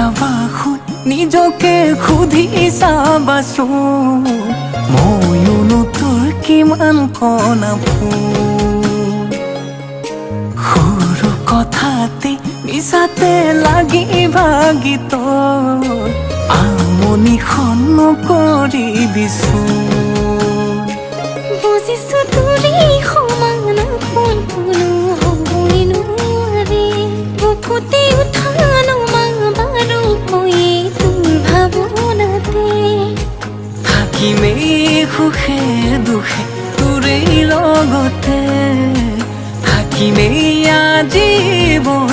চাবাচোন নিজকে সুধি চাবাচোন ময়োনো তোৰ কিমান কণা ফুল সৰু কথাতে মিছাতে লাগি ভাগি তই আমনিখন নকৰিবিচোন বুজিছো তোৰে সমান আপোন কোনো হ'বই নোৱাৰে বুকুতে উঠা নমা বাৰু কৈয়ে তোৰ ভাৱনাতে থাকিমেই সুখে দুখে তোৰেই লগতে থাকিমেই আজীৱন